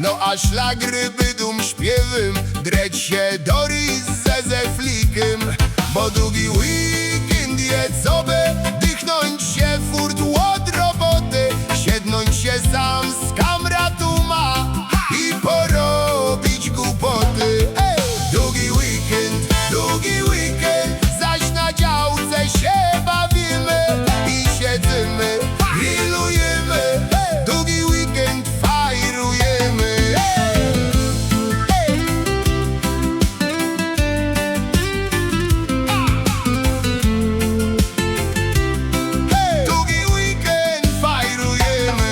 No a szlagry bydum śpiewym, dreć się Doris ze flikiem. Bo długi weekend jest sobie, dychnąć się furt od roboty, siednąć się sam z kamratu ma i porobić głupoty. Długi weekend, zaś na działce się bawimy i siedzimy, grillujemy. Długi weekend fajrujemy. Długi weekend fajrujemy.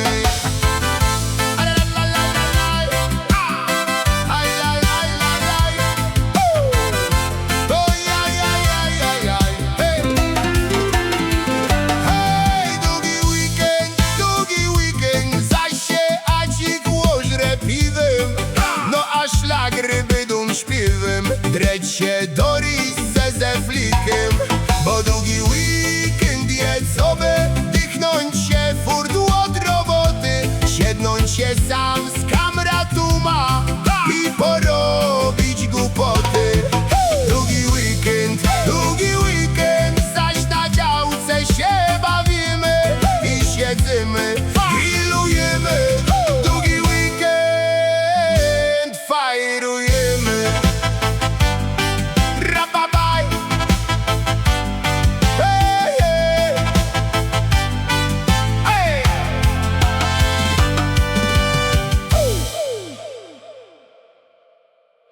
Szlagry bydum śpiewem, dreć się Doris ze flikiem. Bo długi weekend jest sobie, dychnąć się furt od roboty, siednąć się sam z